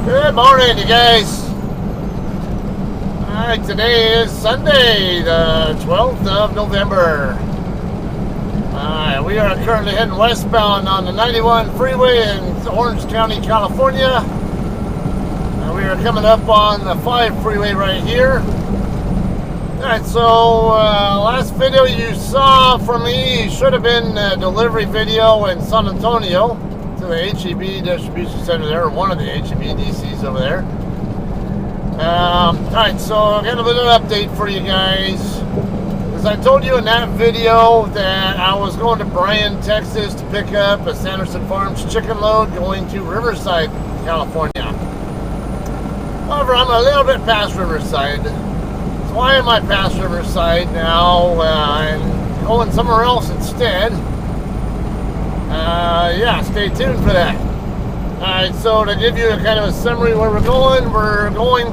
Good morning, you guys. Alright, today is Sunday, the 12th of November. Alright, we are currently heading westbound on the 91 freeway in Orange County, California. We are coming up on the 5 freeway right here. Alright, so last video you saw from me should have been a delivery video in San Antonio to the HEB distribution center there, or one of the HEB DCs over there. Alright, so I got a little update for you guys. As I told you in that video that I was going to Bryan, Texas to pick up a Sanderson Farms chicken load going to Riverside, California. However, I'm a little bit past Riverside. So why am I past Riverside now and going somewhere else instead? Yeah, stay tuned for that. Alright, so to give you a kind of a summary where we're going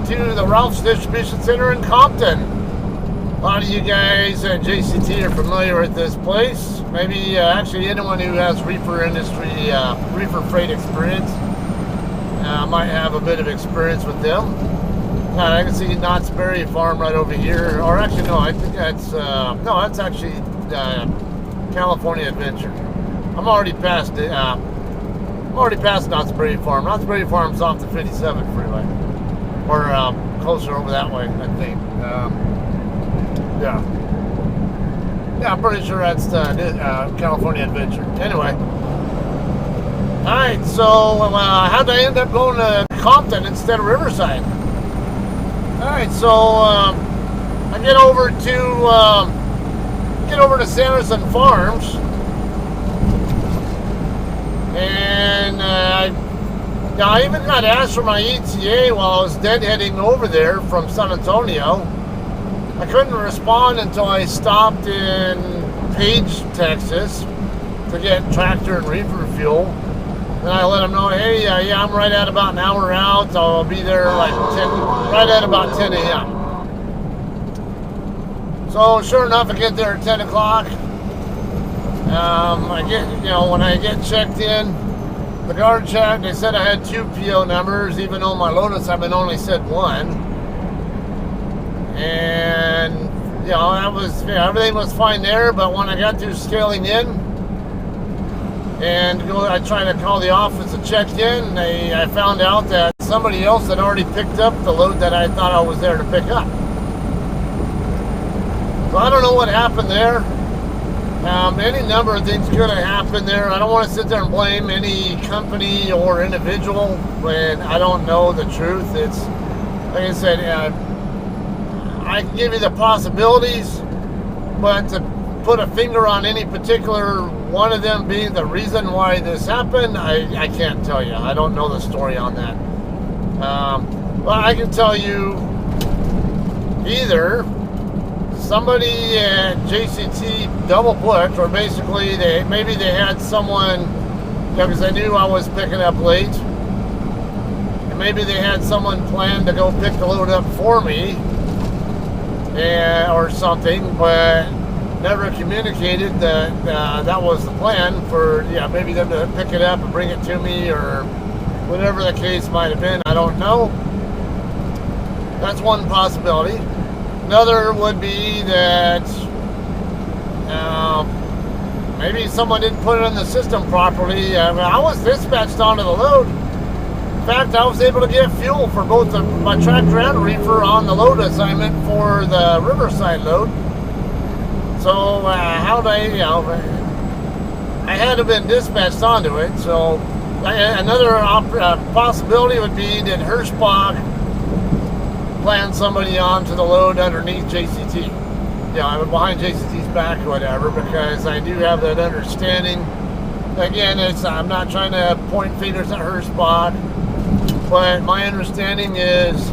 to the Ralph's Distribution Center in Compton. A lot of you guys at JCT are familiar with this place. Maybe actually anyone who has reefer industry, reefer freight experience might have a bit of experience with them. I can see Knott's Berry Farm right over here. Or actually, no, I think that's, no, that's actually California Adventure. I'm already past it. I'm already past Knott's Berry Farm. Knott's Berry Farm's off the 57 freeway. Or closer over that way, I think. Yeah. Yeah, I'm pretty sure that's California Adventure. Anyway. Alright, so how'd I end up going to Compton instead of Riverside? Alright, so I get over to Sanderson Farms. And I even got asked for my ETA while I was deadheading over there from San Antonio. I couldn't respond until I stopped in Page, Texas to get tractor and reefer fuel. Then I let them know, hey, yeah, I'm right at about an hour out. I'll be there like right at about 10 a.m. So sure enough, I get there at 10 o'clock. I get, when I get checked in, the guard checked, they said I had 2 PO numbers, even though my Lotus I've been only said 1. And, that was, everything was fine there, but when I got to scaling in, and I tried to call the office to check in, I found out that somebody else had already picked up the load that I thought I was there to pick up. So I don't know what happened there. Any number of things could have happened there. I don't want to sit there and blame any company or individual when I don't know the truth. It's, like I said, I can give you the possibilities, but to put a finger on any particular one of them being the reason why this happened, I can't tell you. I don't know the story on that. But I can tell you either somebody at JCT double booked, or basically maybe they had someone, because they knew I was picking up late, and maybe they had someone planned to go pick the load up for me, or something, but never communicated that that was the plan for, maybe them to pick it up and bring it to me, or whatever the case might have been. I don't know. That's one possibility. Another would be that maybe someone didn't put it in the system properly. I was dispatched onto the load. In fact, I was able to get fuel for both my tractor and reefer on the load assignment for the Riverside load. So how did I had to have been dispatched onto it. So another possibility would be that Hirschbach planned somebody onto the load underneath JCT. I'm behind JCT's back or whatever, because I do have that understanding. Again, I'm not trying to point fingers at Hirschbach, but my understanding is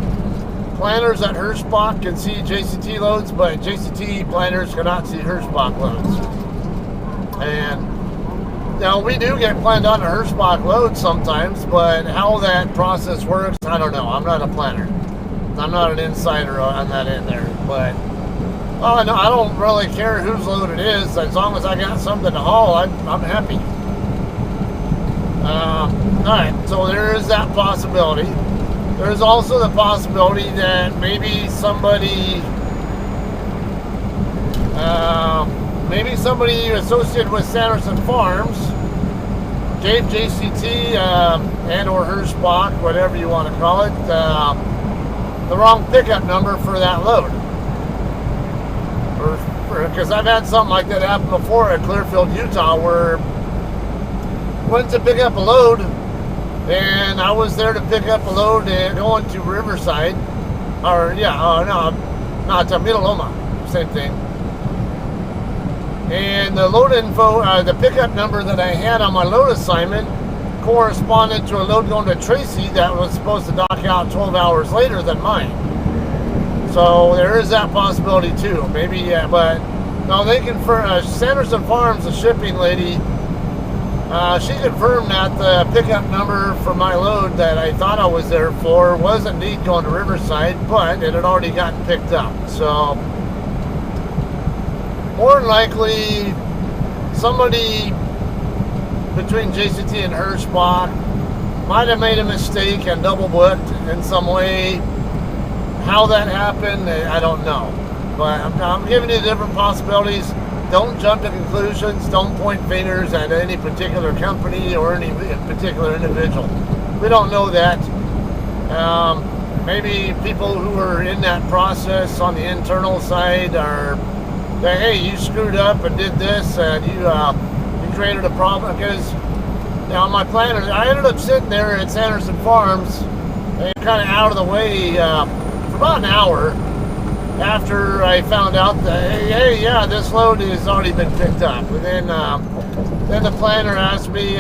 planners at Hirschbach can see JCT loads, but JCT planners cannot see Hirschbach loads. And now we do get planned onto Hirschbach loads sometimes, but how that process works, I don't know. I'm not a planner. I'm not an insider on that in there, but no, I don't really care whose load it is. As long as I got something to haul, I'm happy. Alright, so there is that possibility. There's also the possibility that maybe somebody associated with Sanderson Farms gave JCT and or Hirschbach, whatever you want to call it, the wrong pickup number for that load. Because I've had something like that happen before at Clearfield, Utah, where went to pick up a load, and I was there to pick up a load and going to Riverside, or not to Middloma, same thing. And the load info, the pickup number that I had on my load assignment corresponded to a load going to Tracy that was supposed to dock out 12 hours later than mine. So there is that possibility too. Maybe, yeah, but no, they confirmed. Sanderson Farms, the shipping lady, she confirmed that the pickup number for my load that I thought I was there for was indeed going to Riverside, but it had already gotten picked up. So more than likely, somebody between JCT and Hirschbach might have made a mistake and double booked in some way. How that happened, I don't know. But I'm giving you different possibilities. Don't jump to conclusions. Don't point fingers at any particular company or any particular individual. We don't know that. Maybe people who are in that process on the internal side are, hey, you screwed up and did this, and you created a problem. Because on my planner, I ended up sitting there at Sanderson Farms, and kind of out of the way for about an hour after I found out that, hey, yeah, this load has already been picked up. And then the planner asked me,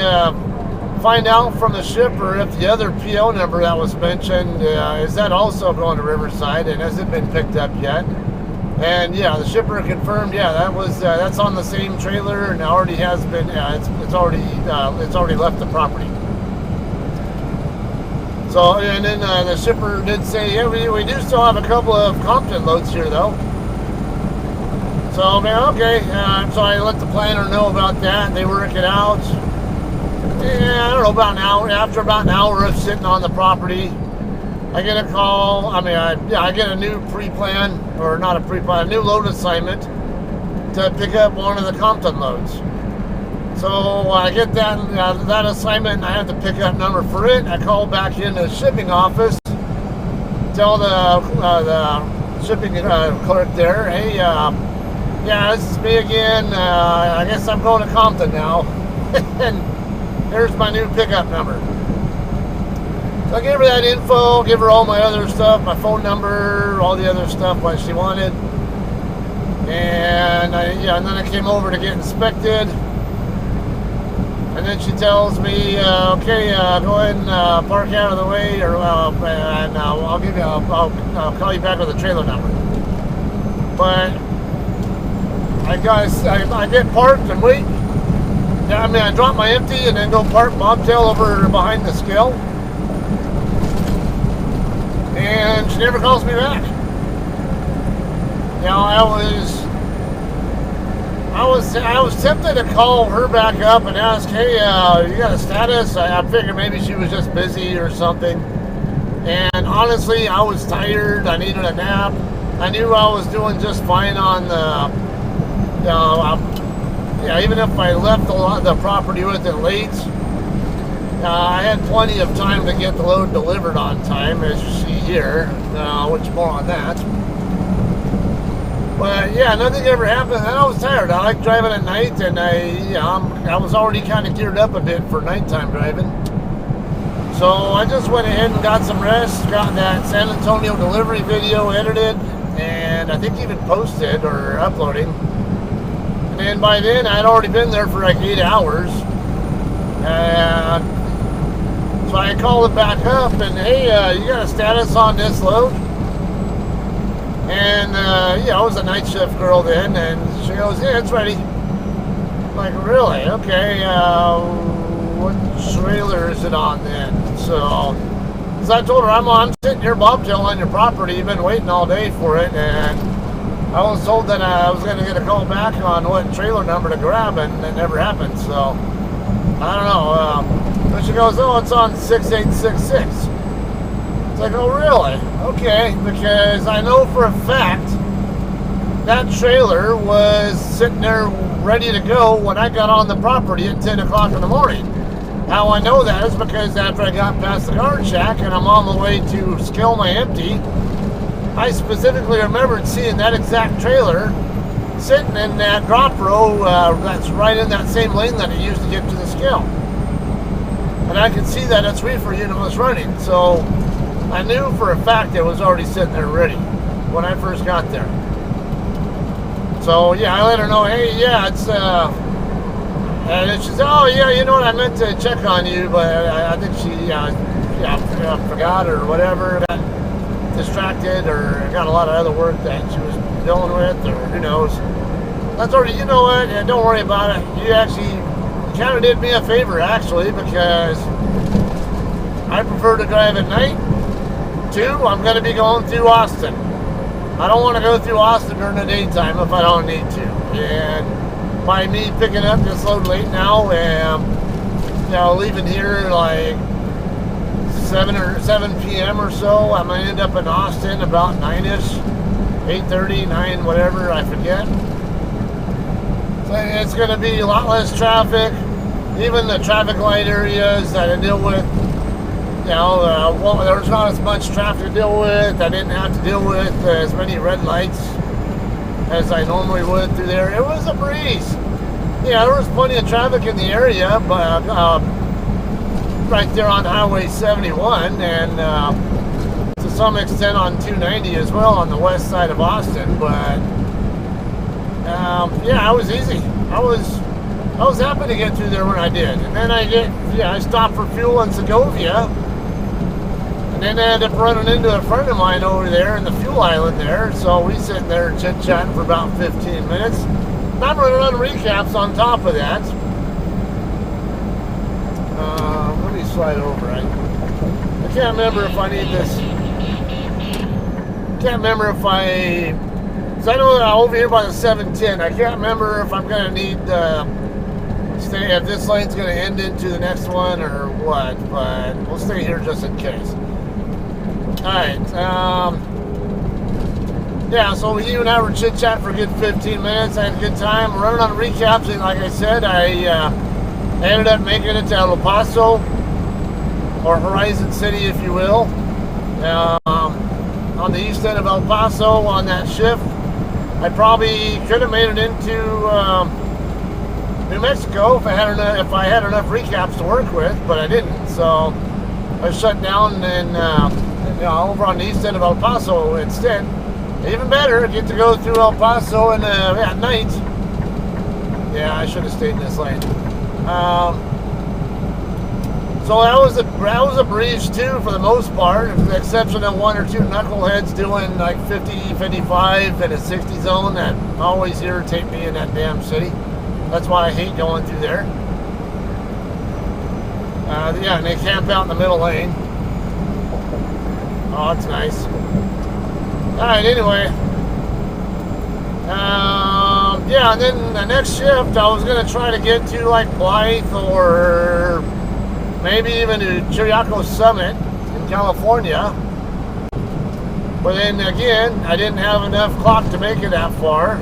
find out from the shipper if the other PO number that was mentioned, is that also going to Riverside, and has it been picked up yet? And yeah, the shipper confirmed, yeah, that's on the same trailer and already has been, it's already left the property. So, and then the shipper did say, yeah, we do still have a couple of Compton loads here though. So, man, okay. So I let the planner know about that. They work it out. Yeah, I don't know, about an hour. After about an hour of sitting on the property, I get a call. I get a new pre-plan, or not a pre-plan, a new load assignment to pick up one of the Compton loads. So I get that assignment, and I have the pickup number for it. I call back in the shipping office, tell the shipping clerk there, hey, yeah, this is me again. I guess I'm going to Compton now, and here's my new pickup number. So I gave her that info, give her all my other stuff, my phone number, all the other stuff what she wanted. And and then I came over to get inspected. And then she tells me, okay, go ahead and park out of the way, or and I'll call you back with a trailer number. But I get parked and wait. Yeah, I drop my empty and then go park bobtail over behind the scale. And she never calls me back. I was tempted to call her back up and ask, hey, you got a status? I figured maybe she was just busy or something. And honestly, I was tired. I needed a nap. I knew I was doing just fine on the, even if I left the property with it late, I had plenty of time to get the load delivered on time, as you see here, which more on that. But yeah, nothing ever happened, and I was tired. I like driving at night, and I was already kind of geared up a bit for nighttime driving. So I just went ahead and got some rest, got that San Antonio delivery video edited, and I think even posted or uploading. And then by then, I'd already been there for like 8 hours. And so I called it back up, and hey, you got a status on this load? And I was a night shift girl then, and she goes, yeah, it's ready. I'm like, really? Okay, what trailer is it on then? So I told her, I'm sitting here bobtail on your property. You've been waiting all day for it, and I was told that I was going to get a call back on what trailer number to grab, and it never happened. So I don't know. But she goes, oh, it's on 6866. It's like, oh really? Okay, because I know for a fact that trailer was sitting there ready to go when I got on the property at 10 o'clock in the morning. How I know that is because after I got past the guard shack and I'm on the way to scale my empty, I specifically remembered seeing that exact trailer sitting in that drop row that's right in that same lane that I used to get to the scale. And I could see that its reefer unit was running. So I knew for a fact it was already sitting there ready when I first got there. So yeah, I let her know, hey, yeah, it's and then she said, oh yeah, you know what, I meant to check on you, but I think she forgot or whatever, got distracted or got a lot of other work that she was dealing with, or who knows. I told her, you know what, yeah, don't worry about it. You actually kind of did me a favor, actually, because I prefer to drive at night. 2, I'm going to be going through Austin. I don't want to go through Austin during the daytime if I don't need to. And by me picking up this load late now and leaving here like 7 p.m. or so, I'm going to end up in Austin about 9ish, 8:30, 9, whatever, I forget. So it's going to be a lot less traffic. Even the traffic light areas that I deal with, there's not as much traffic to deal with. I didn't have to deal with as many red lights as I normally would through there. It was a breeze. Yeah, there was plenty of traffic in the area, but right there on Highway 71 and to some extent on 290 as well on the west side of Austin. But yeah, it was easy. I was happy to get through there when I did. And then I stopped for fuel in Segovia. And then I ended up running into a friend of mine over there in the fuel island there. So we sitting there chit-chatting for about 15 minutes. And I'm running on recaps on top of that. Let me slide over. I can't remember if I need this. Can't remember if I... Because I know that over here by the 710, I can't remember if I'm going to need... stay if this lane's going to end into the next one or what, but we'll stay here just in case. Alright, yeah, so you and I were chit-chat for a good 15 minutes. I had a good time running on recaps, and like I said, I ended up making it to El Paso, or Horizon City, if you will, on the east end of El Paso on that shift. I probably could have made it into New Mexico if I had enough recaps to work with, but I didn't. So I was shut down and over on the east end of El Paso instead. Even better, get to go through El Paso and at night. Yeah, I should have stayed in this lane. So that was a breeze too for the most part, with the exception of 1 or 2 knuckleheads doing like 50, 55 in a 60 zone that always irritate me in that damn city. That's why I hate going through there. Yeah, and they camp out in the middle lane. Oh, it's nice. Alright, anyway. Yeah, and then the next shift I was going to try to get to like Blythe or maybe even to Chiriaco Summit in California. But then again, I didn't have enough clock to make it that far.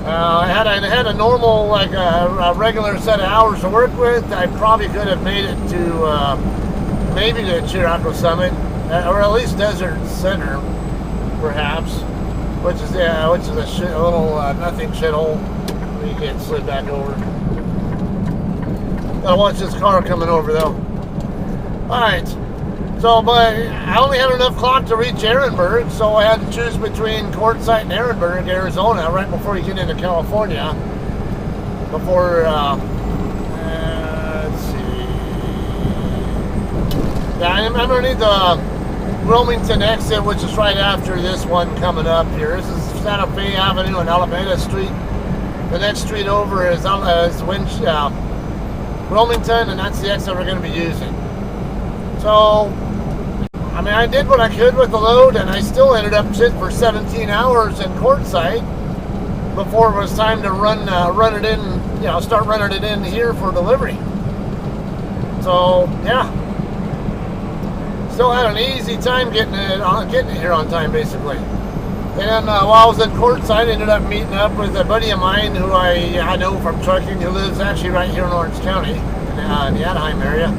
I had a normal, like a regular set of hours to work with, I probably could have made it to maybe to Chiriaco Summit, or at least Desert Center, perhaps, which is a little nothing shithole. We can slid back over. Gotta watch this car coming over though. All right. So, but I only had enough clock to reach Ehrenberg, so I had to choose between Quartzsite and Ehrenberg, Arizona, right before you get into California. Before, let's see. Yeah, I'm underneath the Wilmington exit, which is right after this one coming up here. This is Santa Fe Avenue and Alameda Street. The next street over is Wilmington, and that's the exit we're going to be using. So, I mean, I did what I could with the load, and I still ended up sitting for 17 hours in Quartzsite before it was time to run it in, start running it in here for delivery. So, yeah. still had an easy time getting it here on time, basically. And while I was in courtside, I ended up meeting up with a buddy of mine who I know from trucking, who lives actually right here in Orange County, in the Anaheim area.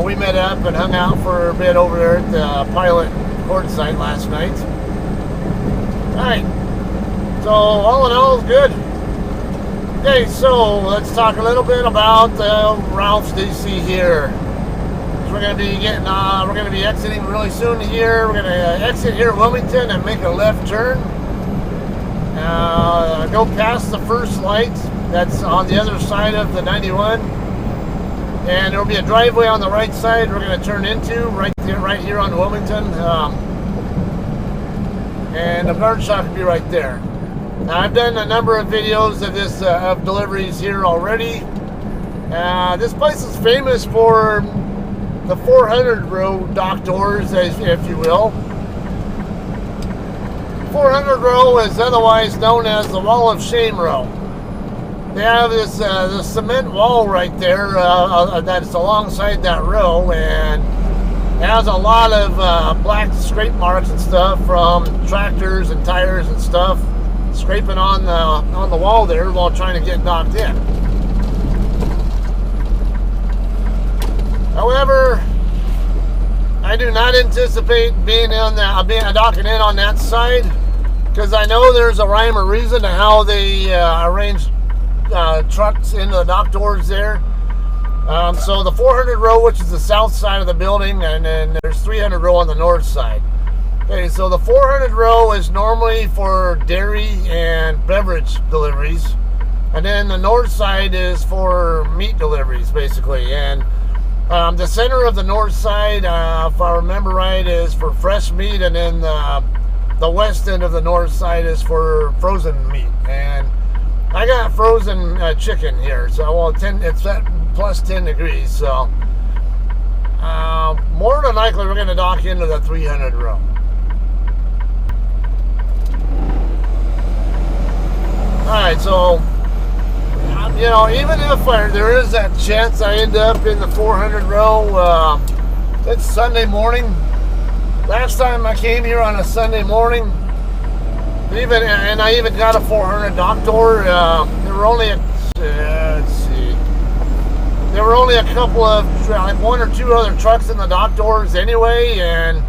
We met up and hung out for a bit over there at the Pilot courtside last night. Alright, so all in all, it's good. Okay, so let's talk a little bit about Ralph's DC here. So we're going to be exiting really soon here. We're going to exit here at Wilmington and make a left turn. Go past the first light that's on the other side of the 91. And there will be a driveway on the right side we're going to turn into right here on Wilmington. And the guard shop will be right there. Now, I've done a number of videos of this of deliveries here already. This place is famous for the 400 row dock doors, if you will. 400 row is otherwise known as the Wall of Shame row. They have this cement wall right there that's alongside that row, and it has a lot of black scrape marks and stuff from tractors and tires and stuff scraping on the wall there while trying to get docked in. However, I do not anticipate being docking in on that side, because I know there's a rhyme or reason to how they arrange trucks into the dock doors there. So the 400 row, which is the south side of the building, and then there's 300 row on the north side. Okay, so the 400 row is normally for dairy and beverage deliveries, and then the north side is for meat deliveries, basically. And the center of the north side, if I remember right, is for fresh meat, and then the west end of the north side is for frozen meat. And I got frozen chicken here, so well, it's at plus 10 degrees, so more than likely we're going to dock into the 300 row. Alright, so even if there is that chance I end up in the 400 row, it's Sunday morning. Last time I came here on a Sunday morning, I even got a 400 dock door. There were only a couple of, like one or two other trucks in the dock doors anyway, and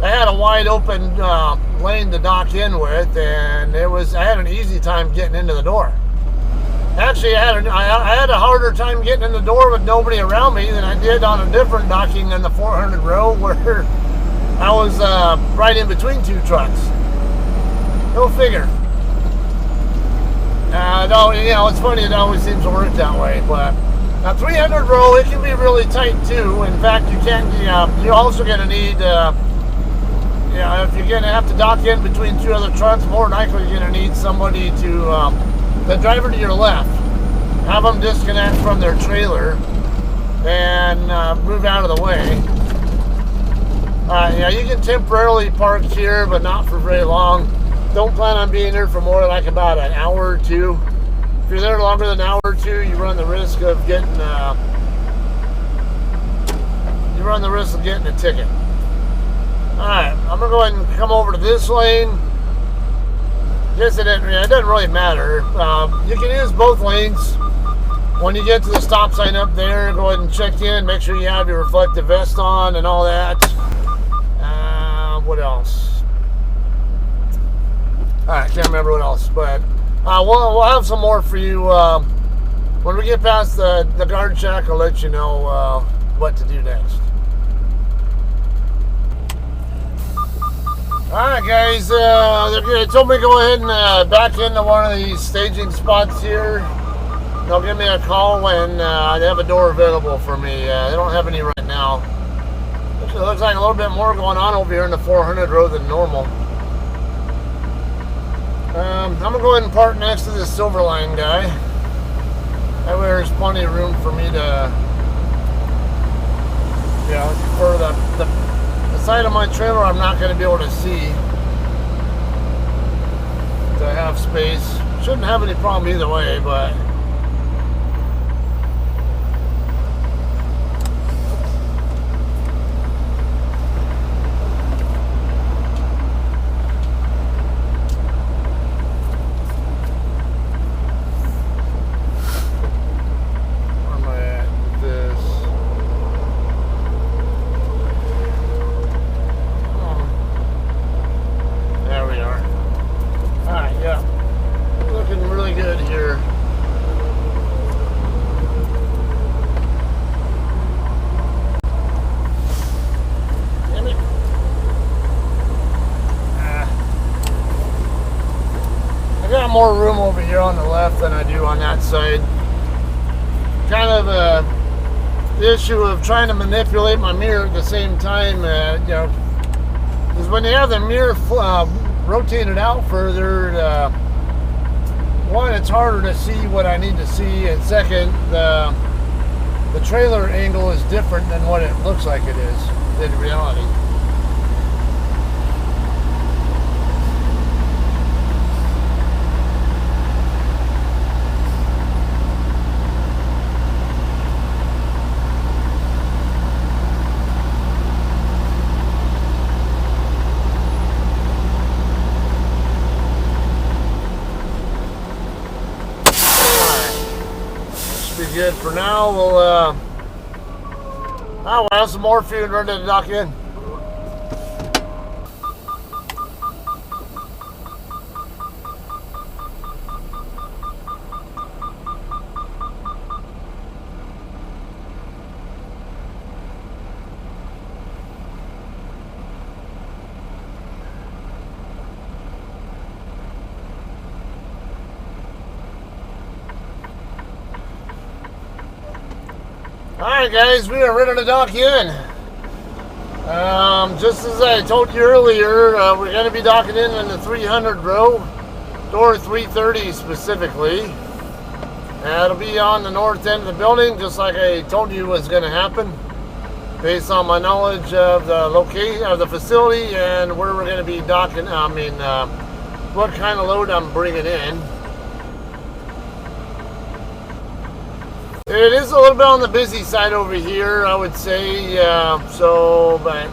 I had a wide open lane to dock in with, and I had an easy time getting into the door. Actually, I had a harder time getting in the door with nobody around me than I did on a different docking in the 400 row, where I was right in between two trucks. Go figure. No, it's funny, it always seems to work that way. But now 300 row, it can be really tight too. In fact, you're also going to need, if you're going to have to dock in between two other trucks, more than likely you're going to need somebody to, the driver to your left, have them disconnect from their trailer and move out of the way. You can temporarily park here, but not for very long. Don't plan on being here for more like about an hour or two. If you're there longer than an hour or two, you run the risk of getting a ticket. Alright, I'm gonna go ahead and come over to this lane. Guess it doesn't really matter. You can use both lanes. When you get to the stop sign up there, go ahead and check in. Make sure you have your reflective vest on and all that. What else? I can't remember what else, but we'll have some more for you when we get past the guard shack. I'll let you know what to do next. Alright guys, they told me to go ahead and back into one of these staging spots here. They'll give me a call when they have a door available for me. They don't have any right now. It looks like a little bit more going on over here in the 400 row than normal. I'm going to go ahead and park next to this Silverline guy. That way there's plenty of room for me to, for the side of my trailer I'm not going to be able to see. To have space. Shouldn't have any problem either way, but got more room over here on the left than I do on that side. Kind of the issue of trying to manipulate my mirror at the same time, you know, because when you have the mirror rotated out further, one, it's harder to see what I need to see, and second, the trailer angle is different than what it looks like it is in reality. Good for now. We'll have some more food ready to dock in. Alright guys, we are ready to dock in. Just as I told you earlier, we're going to be docking in the 300 row, door 330 specifically. It'll be on the north end of the building, just like I told you was going to happen, based on my knowledge of the location of the facility and where we're going to be docking. What kind of load I'm bringing in. It is a little bit on the busy side over here, I would say, but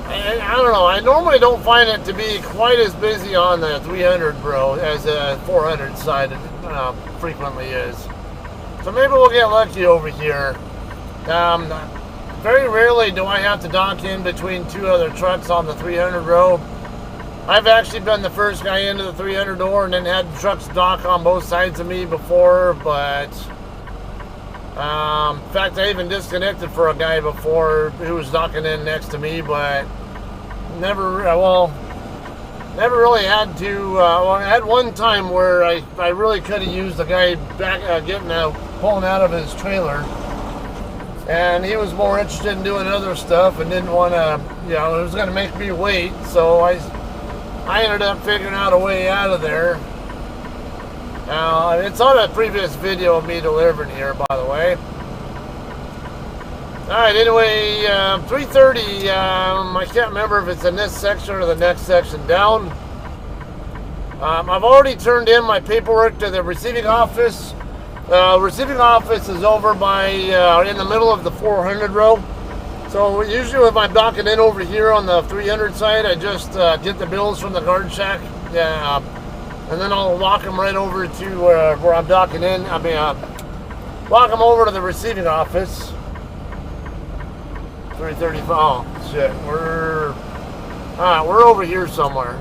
I don't know. I normally don't find it to be quite as busy on the 300 bro as the 400 side frequently is. So maybe we'll get lucky over here. Very rarely do I have to dock in between two other trucks on the 300 row. I've actually been the first guy into the 300 door and then had trucks dock on both sides of me before, but in fact, I even disconnected for a guy before who was docking in next to me, but never really had to. I had one time where I really could have used the guy back pulling out of his trailer, and he was more interested in doing other stuff and didn't want to, it was going to make me wait, so I ended up figuring out a way out of there. It's on a previous video of me delivering here, by the way. Alright, anyway, 330, I can't remember if it's in this section or the next section down. I've already turned in my paperwork to the receiving office. Receiving office is over by, in the middle of the 400 row. So usually if I'm docking in over here on the 300 side, I just get the bills from the guard shack. And then I'll walk them right over to where I'm docking in. Walk them over to the receiving office. 335. Oh shit, we're over here somewhere.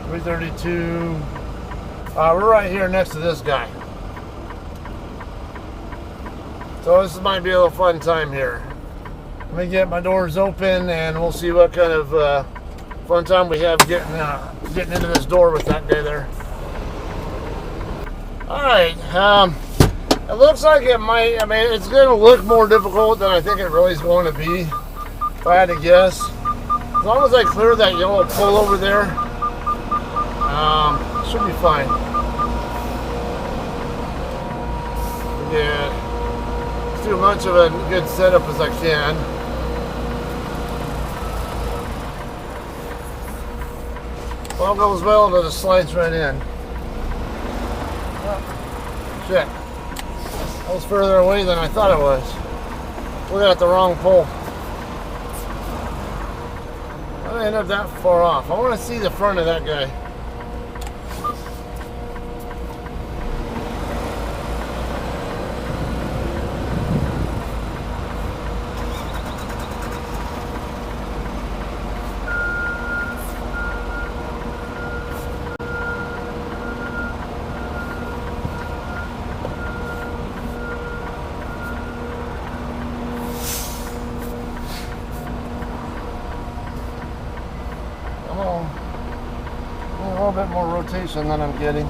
332. We're right here next to this guy. So this might be a little fun time here. Let me get my doors open and we'll see what kind of fun time we have getting into this door with that guy there. Alright, it looks like it might, it's going to look more difficult than I think it really is going to be, if I had to guess. As long as I clear that yellow pole over there, should be fine. Yeah, let's do much of a good setup as I can. All goes well, but it slides right in. Oh, shit. That was further away than I thought it was. We're at the wrong pole. I ended up that far off. I want to see the front of that guy. bit more rotation than I'm getting.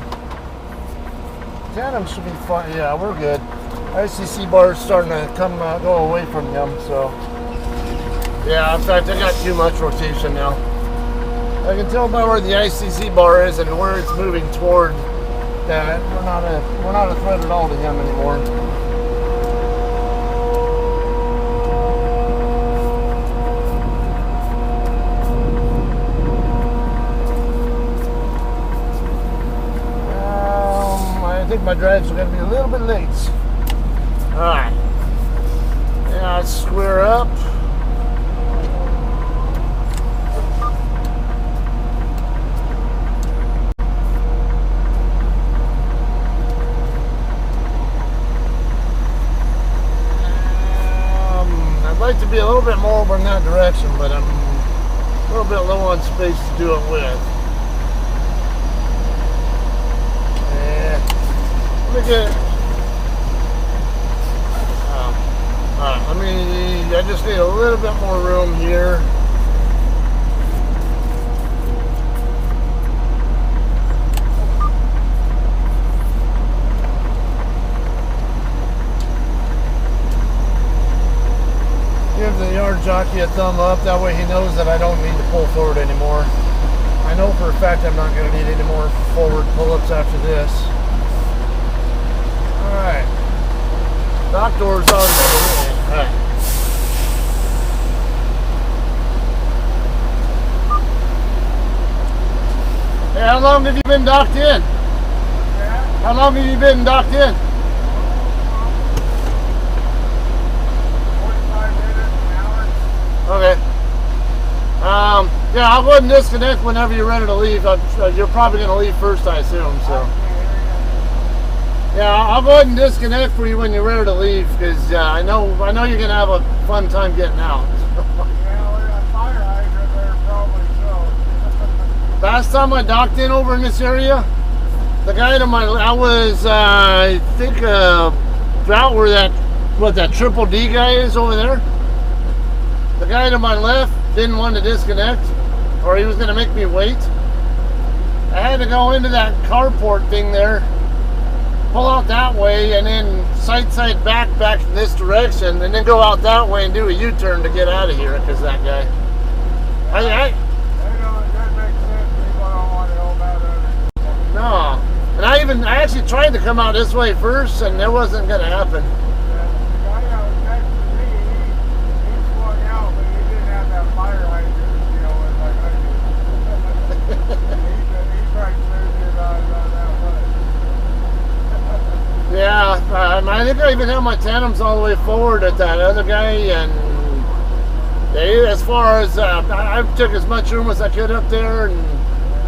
Tandem should be fine. Yeah, we're good. ICC bar is starting to go away from them, so yeah. In fact, I got too much rotation now. I can tell by where the ICC bar is and where it's moving toward that we're not a threat at all to him anymore. I think my drives are going to be a little bit late. Alright. Yeah, let's square up. I'd like to be a little bit more over in that direction, but I'm a little bit low on space to do it with. Let me get. I just need a little bit more room here. Give the yard jockey a thumb up, that way he knows that I don't need to pull forward anymore. I know for a fact I'm not going to need any more forward pull-ups after this. Alright. Dock doors on the way. Alright. Hey, how long have you been docked in? Yeah. How long have you been docked in? 45 minutes, an hour. Okay. Yeah, I'll go ahead and disconnect whenever you're ready to leave. You're probably going to leave first, I assume, so. Yeah, I'll go ahead and disconnect for you when you're ready to leave, because I know you're going to have a fun time getting out. Yeah, a fire hydrant there probably so. Last time I docked in over in this area, the guy to my, I was, I think, out where that Triple D guy is over there. The guy to my left didn't want to disconnect, or he was going to make me wait. I had to go into that carport thing there, pull out that way, and then side back in this direction, and then go out that way and do a U-turn to get out of here, because that guy. That makes sense. People don't want to help out others. No. And I actually tried to come out this way first, and it wasn't going to happen. The guy that was next to me, he swung out, but he didn't have that fire hydrant to deal with like I do. He tried to lose it about that much. Yeah, I think I even have my tandems all the way forward at that other guy, and as far as I took as much room as I could up there, and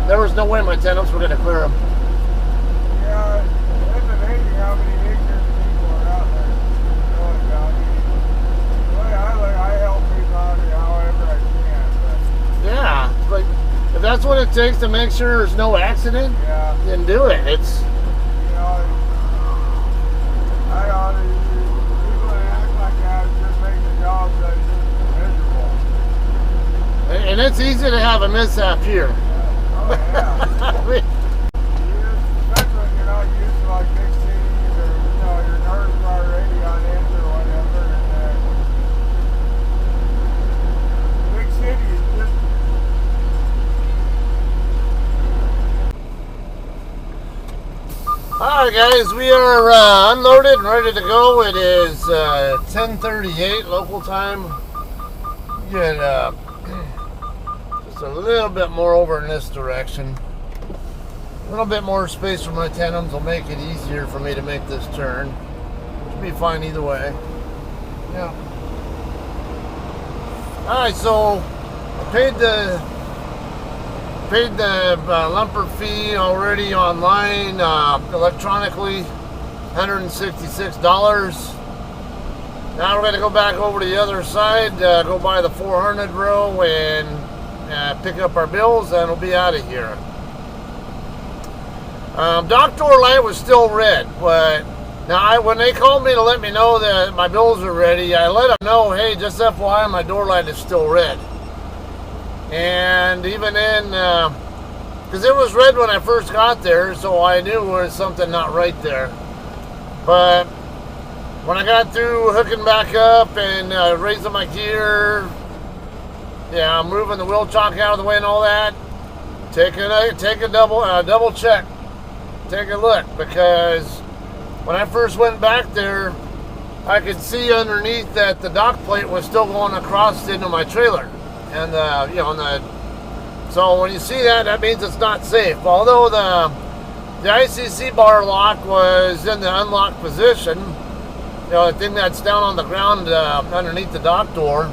there was no way my tandems were going to clear them. Yeah, it's amazing how many ignorant people are out there. I help people out however I can. Yeah, like if that's what it takes to make sure there's no accident, then do it. It's people that act like that just make the job miserable. And it's easy to have a mishap here. Oh yeah. Especially when you're not used to like big cities or your nerves are already on edge or whatever. And big cities just. Alright guys, we are unloaded and ready to go. It is 10:38 local time. Get just a little bit more over in this direction. A little bit more space for my tandems will make it easier for me to make this turn. Should be fine either way. Yeah. Alright, so I paid the lumper fee already online, electronically, $166. Now we're going to go back over to the other side, go by the 400 row and pick up our bills, and we'll be out of here. Dock door light was still red, but now when they called me to let me know that my bills are ready, I let them know, hey, just FYI, my door light is still red. And even then, because it was red when I first got there, so I knew there was something not right there. But when I got through hooking back up and raising my gear, yeah, moving the wheel chock out of the way and all that, take a double check, take a look, because when I first went back there, I could see underneath that the dock plate was still going across into my trailer, and so when you see that, that means it's not safe. Although the ICC bar lock was in the unlocked position, the thing that's down on the ground underneath the dock door,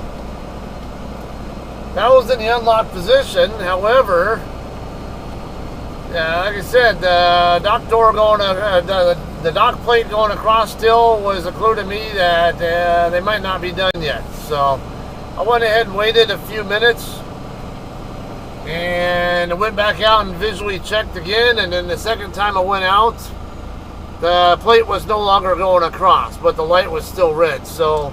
that was in the unlocked position. However, like I said, the dock door the dock plate going across still was a clue to me that they might not be done yet. So I went ahead and waited a few minutes and went back out and visually checked again. And then the second time I went out, the plate was no longer going across, but the light was still red. So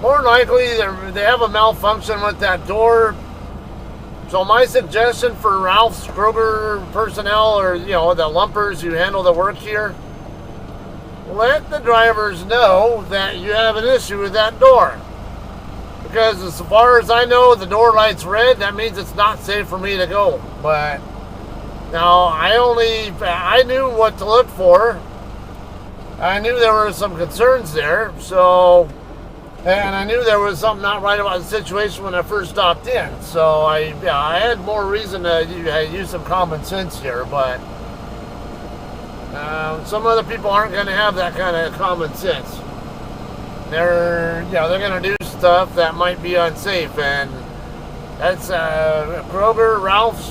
more than likely, they have a malfunction with that door. So my suggestion for Ralph's Kroger personnel, or the lumpers who handle the work here, let the drivers know that you have an issue with that door. Because as far as I know, the door light's red. That means it's not safe for me to go. But now I knew what to look for. I knew there were some concerns there. And I knew there was something not right about the situation when I first stopped in. So I had more reason to use some common sense here. But some other people aren't going to have that kind of common sense. They're going to do stuff that might be unsafe, and that's Kroger, Ralph's,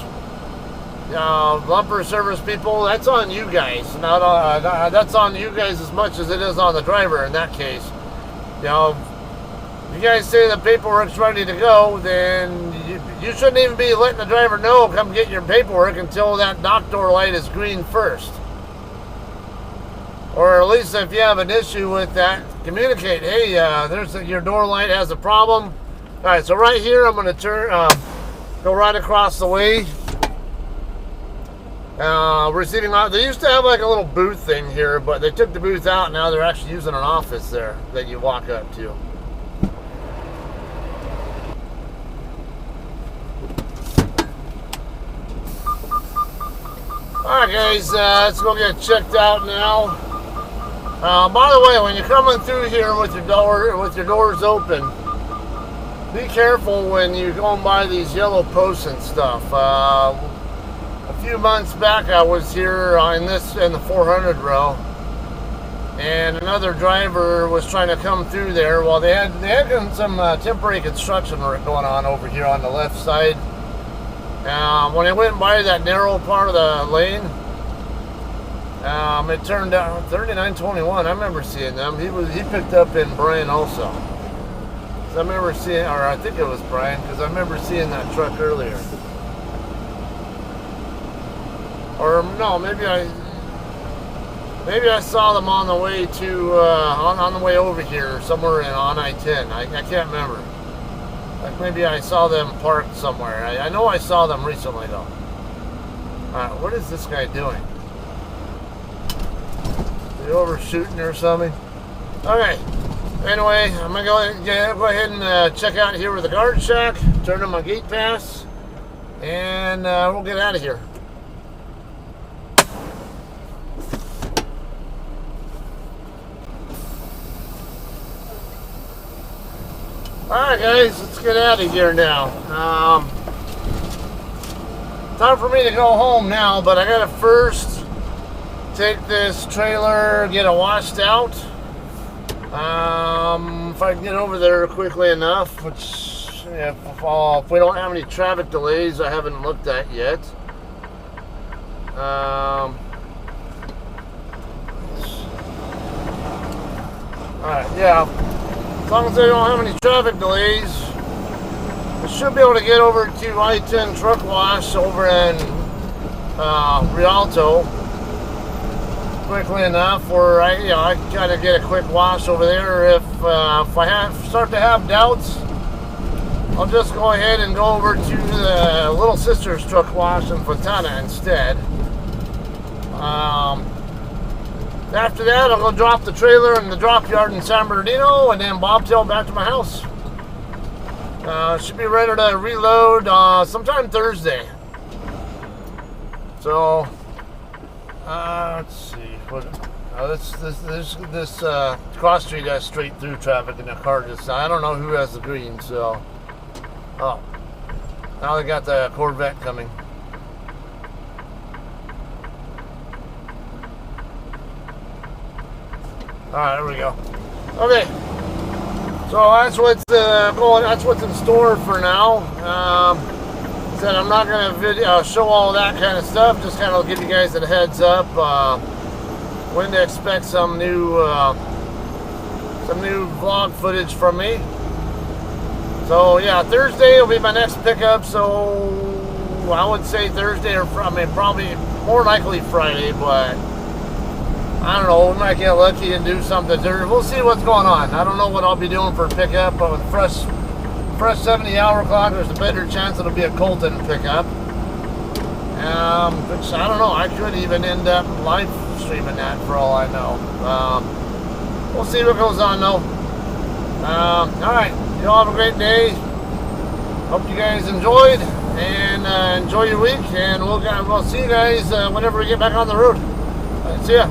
lumper service people. That's on you guys. That's on you guys as much as it is on the driver in that case. If you guys say the paperwork's ready to go, then you shouldn't even be letting the driver know, come get your paperwork, until that dock door light is green first. Or at least if you have an issue with that, communicate. Hey, your door light has a problem. All right, so right here, I'm going to go right across the way. Receiving out. They used to have like a little booth thing here, but they took the booth out, and now they're actually using an office there that you walk up to. Alright guys, let's go get checked out now. By the way, when you're coming through here with your doors open, be careful when you're going by these yellow posts and stuff. A few months back I was here in the 400 row, and another driver was trying to come through there. Well, they had some temporary construction work going on over here on the left side. When I went by that narrow part of the lane, it turned out 3921. I remember seeing them. He picked up in Bryan also. So I remember seeing, or I think it was Bryan, because I remember seeing that truck earlier. Or no, maybe I saw them on the way to on the way over here somewhere on I-10. I can't remember. Like maybe I saw them parked somewhere. I know I saw them recently though. Alright, what is this guy doing? Is he overshooting or something? Okay. Anyway, I'm gonna go ahead and check out here with the guard shack, turn on my gate pass, and we'll get out of here. Alright guys, let's get out of here now. Time for me to go home now, but I gotta first take this trailer, get it washed out. If I can get over there quickly enough, which if we don't have any traffic delays, I haven't looked at yet. Alright, yeah. As long as they don't have any traffic delays, I should be able to get over to I-10 truck wash over in Rialto quickly enough, where I kind of get a quick wash over there. If I start to have doubts, I'll just go ahead and go over to the little sister's truck wash in Fontana instead. After that, I'll go drop the trailer in the drop yard in San Bernardino and then bobtail back to my house. Should be ready to reload sometime Thursday. So, let's see. This cross street has straight through traffic and the car just, I don't know who has the green, so. Oh, now they got the Corvette coming. Alright, there we go. Okay. So that's what's going. That's what's in store for now. Said I'm not going to show all that kind of stuff. Just kind of give you guys a heads up when to expect some new vlog footage from me. So yeah, Thursday will be my next pickup. So I would say Thursday or probably more likely Friday, but I don't know. We might get lucky and do something. We'll see what's going on. I don't know what I'll be doing for pickup, but with fresh 70-hour clock, there's a better chance it'll be a Compton pickup. Which I don't know. I could even end up live streaming that for all I know. We'll see what goes on though. All right. You all have a great day. Hope you guys enjoyed and enjoy your week. And we'll see you guys whenever we get back on the road. See ya.